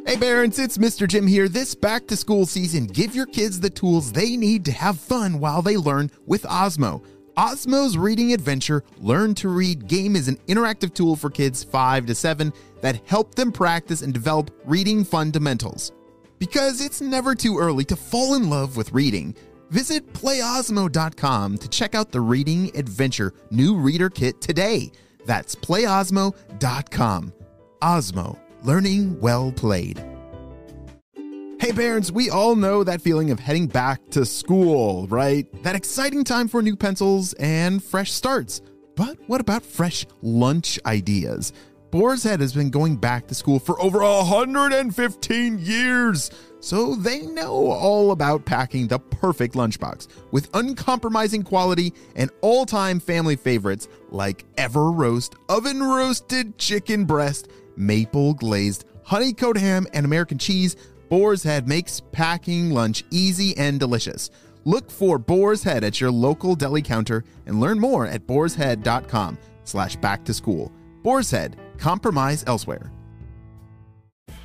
Hey parents, it's Mr. Jim here. This back to school season, give your kids the tools they need to have fun while they learn with Osmo. Osmo's Reading Adventure Learn to Read game is an interactive tool for kids 5 to 7 that help them practice and develop reading fundamentals. Because it's never too early to fall in love with reading. Visit playosmo.com to check out the Reading Adventure new reader kit today. That's playosmo.com. Osmo. Learning well played. Hey parents, we all know that feeling of heading back to school, right? That exciting time for new pencils and fresh starts. But what about fresh lunch ideas? Boar's Head has been going back to school for over 115 years, so they know all about packing the perfect lunchbox with uncompromising quality and all-time family favorites like Ever Roast, oven roasted chicken breast, maple glazed honey coat ham, and American cheese. Boar's Head makes packing lunch easy and delicious. Look for Boar's Head at your local deli counter and learn more at boarshead.com/back-to-school. Boar's Head, compromise elsewhere.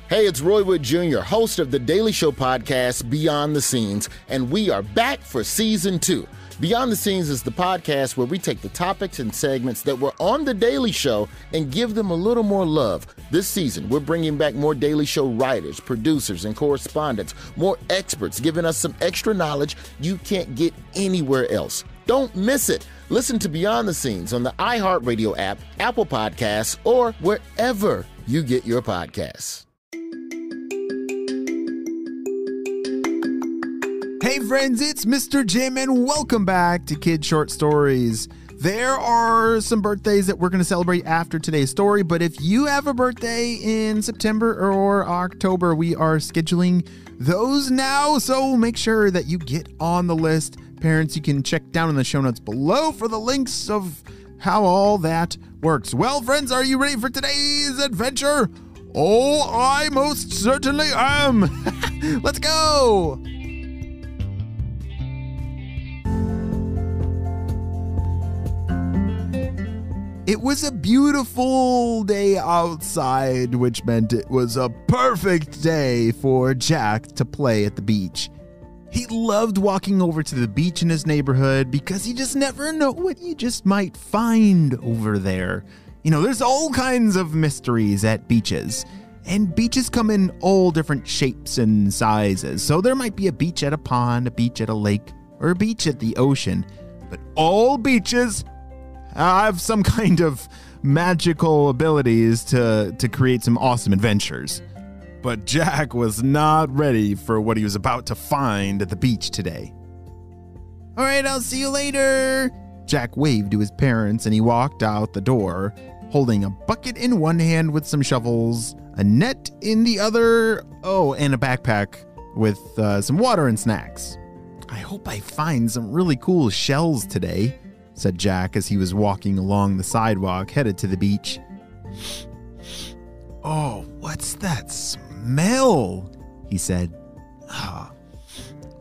Hey, it's Roy Wood Jr., host of the Daily Show podcast, Beyond the Scenes, and we are back for Season 2. Beyond the Scenes is the podcast where we take the topics and segments that were on The Daily Show and give them a little more love. This season, we're bringing back more Daily Show writers, producers, and correspondents, more experts giving us some extra knowledge you can't get anywhere else. Don't miss it. Listen to Beyond the Scenes on the iHeartRadio app, Apple Podcasts, or wherever you get your podcasts. Hey friends, it's Mr. Jim and welcome back to Kid Short Stories. There are some birthdays that we're going to celebrate after today's story, but if you have a birthday in September or October, we are scheduling those now, so make sure that you get on the list. Parents, you can check down in the show notes below for the links of how all that works. Well, friends, are you ready for today's adventure? Oh, I most certainly am. Let's go. It was a beautiful day outside, which meant it was a perfect day for Jack to play at the beach. He loved walking over to the beach in his neighborhood because you just never know what you just might find over there. You know, there's all kinds of mysteries at beaches, and beaches come in all different shapes and sizes. So there might be a beach at a pond, a beach at a lake, or a beach at the ocean, but all beaches have some kind of magical abilities to create some awesome adventures. But Jack was not ready for what he was about to find at the beach today. All right, I'll see you later. Jack waved to his parents and he walked out the door, holding a bucket in one hand with some shovels, a net in the other, and a backpack with some water and snacks. I hope I find some really cool shells today, said Jack as he was walking along the sidewalk headed to the beach. Oh, what's that smell? He said.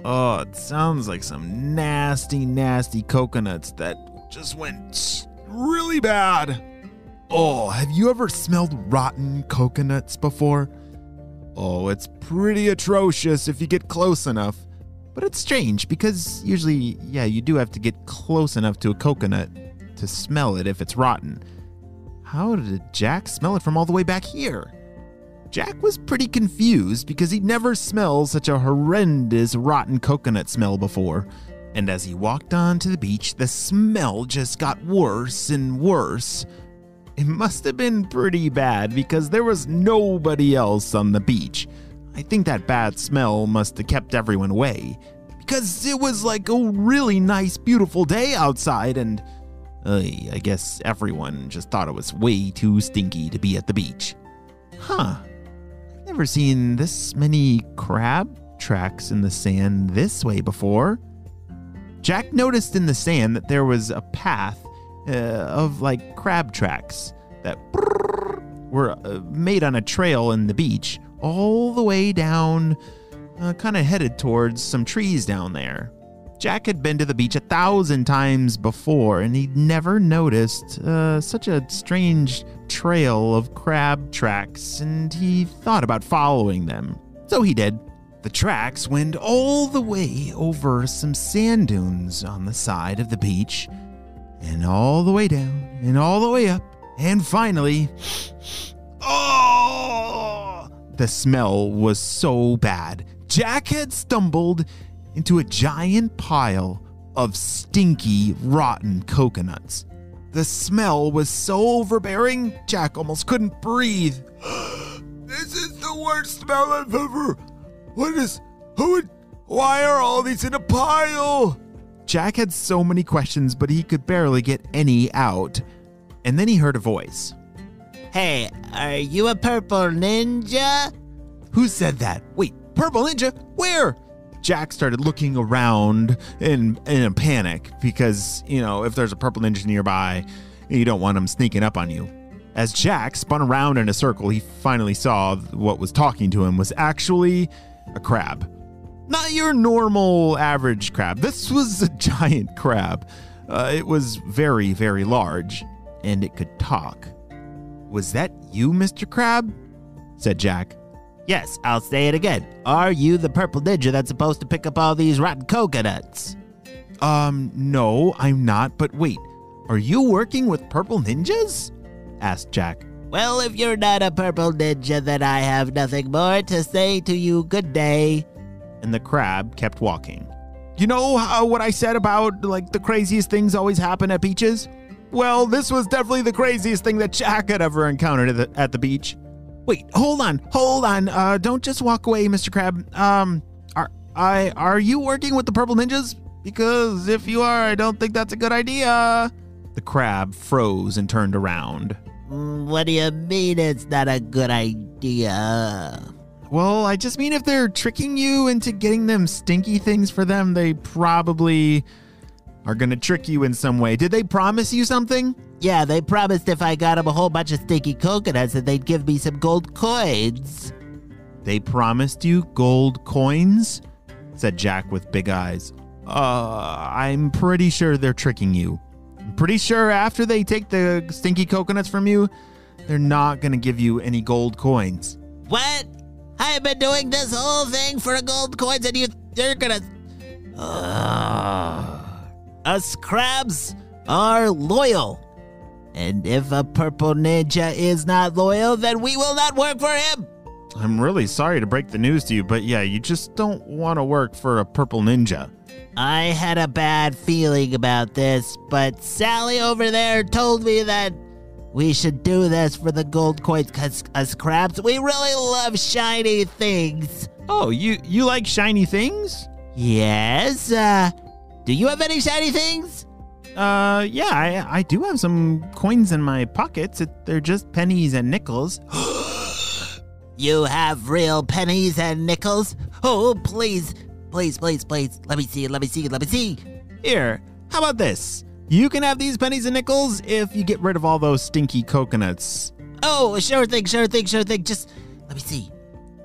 Oh, it sounds like some nasty, nasty coconuts that just went really bad. Oh, have you ever smelled rotten coconuts before? Oh, it's pretty atrocious if you get close enough. But it's strange because usually, you do have to get close enough to a coconut to smell it if it's rotten. How did Jack smell it from all the way back here? Jack was pretty confused because he'd never smelled such a horrendous rotten coconut smell before. And as he walked onto the beach, the smell just got worse and worse. It must have been pretty bad because there was nobody else on the beach. I think that bad smell must have kept everyone away, because it was like a really nice, beautiful day outside, and I guess everyone just thought it was way too stinky to be at the beach. I've never seen this many crab tracks in the sand this way before. Jack noticed in the sand that there was a path of like crab tracks that were made on a trail in the beach, all the way down, kind of headed towards some trees down there. Jack had been to the beach 1,000 times before, and he'd never noticed such a strange trail of crab tracks, and he thought about following them. So he did. The tracks went all the way over some sand dunes on the side of the beach, and all the way down, and all the way up, and finally, oh! The smell was so bad. Jack had stumbled into a giant pile of stinky, rotten coconuts. The smell was so overbearing, Jack almost couldn't breathe. This is the worst smell I've ever... Why are all these in a pile? Jack had so many questions, but he could barely get any out. And then he heard a voice. Hey, are you a purple ninja? Who said that? Wait, purple ninja? Where? Jack started looking around in a panic because, if there's a purple ninja nearby, you don't want him sneaking up on you. As Jack spun around in a circle, he finally saw what was talking to him was actually a crab. Not your normal average crab. This was a giant crab. It was very, very large, and it could talk. Was that you, Mr. Crab? Said Jack. Yes, I'll say it again. Are you the purple ninja that's supposed to pick up all these rotten coconuts? No, I'm not. But wait, are you working with purple ninjas? Asked Jack. Well, if you're not a purple ninja, then I have nothing more to say to you. Good day. And the crab kept walking. You know what I said about, the craziest things always happen at beaches? Well, this was definitely the craziest thing that Jack had ever encountered at the beach. Wait, hold on. Don't just walk away, Mr. Crab. Are you working with the purple ninjas? Because if you are, I don't think that's a good idea. The crab froze and turned around. What do you mean it's not a good idea? Well, I just mean if they're tricking you into getting them stinky things for them, they probably are going to trick you in some way. Did they promise you something? Yeah, they promised if I got them a whole bunch of stinky coconuts that they'd give me some gold coins. They promised you gold coins? Said Jack with big eyes. I'm pretty sure they're tricking you. I'm pretty sure after they take the stinky coconuts from you, they're not going to give you any gold coins. What? I've been doing this whole thing for gold coins and you're going to... Us crabs are loyal. And if a purple ninja is not loyal, then we will not work for him. I'm really sorry to break the news to you, but yeah, you just don't want to work for a purple ninja. I had a bad feeling about this, but Sally over there told me that we should do this for the gold coins because us crabs, we really love shiny things. Oh, you like shiny things? Yes. Do you have any shiny things? Yeah, I do have some coins in my pockets. They're just pennies and nickels. You have real pennies and nickels? Oh, please. Please. Let me see. Here, how about this? You can have these pennies and nickels if you get rid of all those stinky coconuts. Oh, sure thing. Just let me see.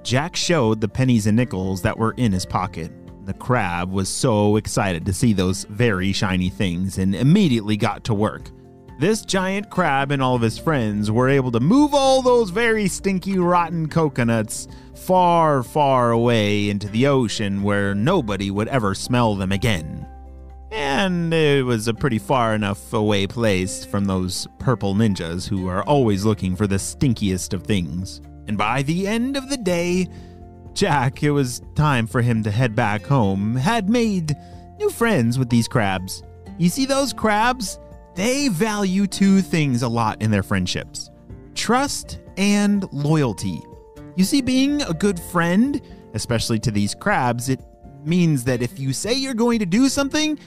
Jack showed the pennies and nickels that were in his pocket. The crab was so excited to see those very shiny things and immediately got to work. This giant crab and all of his friends were able to move all those very stinky, rotten coconuts far, far away into the ocean where nobody would ever smell them again. And it was a pretty far enough away place from those purple ninjas who are always looking for the stinkiest of things. And by the end of the day, Jack, it was time for him to head back home, had made new friends with these crabs. You see those crabs? They value two things a lot in their friendships: trust and loyalty. You see, being a good friend, especially to these crabs, it means that if you say you're going to do something,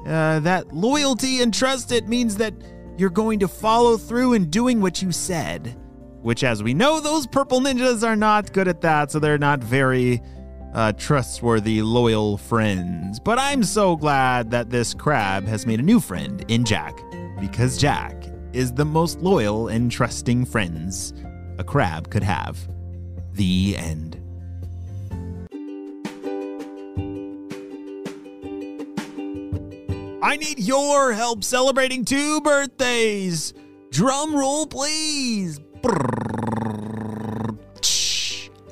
that loyalty and trust, it means that you're going to follow through in doing what you said. Which, as we know, those purple ninjas are not good at that, so they're not very trustworthy, loyal friends. But I'm so glad that this crab has made a new friend in Jack, because Jack is the most loyal and trusting friends a crab could have. The end. I need your help celebrating 2 birthdays. Drum roll, please.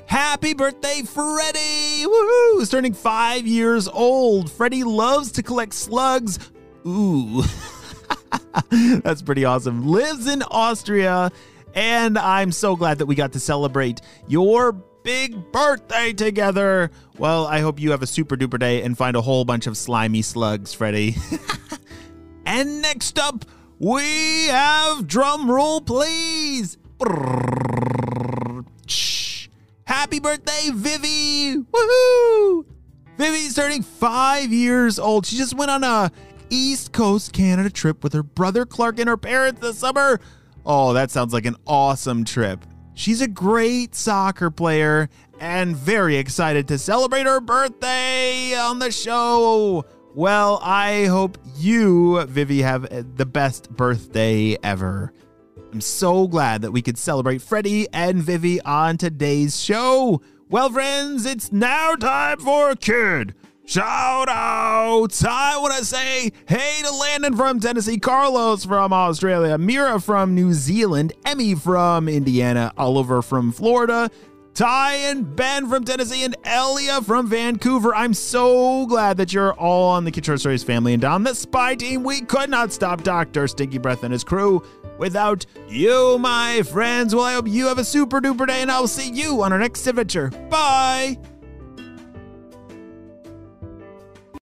Happy birthday, Freddie! Woohoo! He's turning 5 years old. Freddie loves to collect slugs. Ooh. That's pretty awesome. Lives in Austria, and I'm so glad that we got to celebrate your big birthday together. Well, I hope you have a super duper day and find a whole bunch of slimy slugs, Freddie. And next up, we have drum roll, please. Happy birthday, Vivi! Woohoo! Vivi's turning 5 years old. She just went on a East Coast Canada trip with her brother Clark and her parents this summer. Oh, that sounds like an awesome trip. She's a great soccer player and very excited to celebrate her birthday on the show. Well, I hope you, Vivi, have the best birthday ever. I'm so glad that we could celebrate Freddie and Vivi on today's show. Well, friends, it's now time for Kid Shout Outs. I want to say hey to Landon from Tennessee, Carlos from Australia, Mira from New Zealand, Emmy from Indiana, Oliver from Florida, Ty and Ben from Tennessee, and Elia from Vancouver. I'm so glad that you're all on the Kid Short Stories family. And on the Spy team, we could not stop Dr. Stinky Breath and his crew without you, my friends. Well, I hope you have a super duper day, and I'll see you on our next adventure. Bye!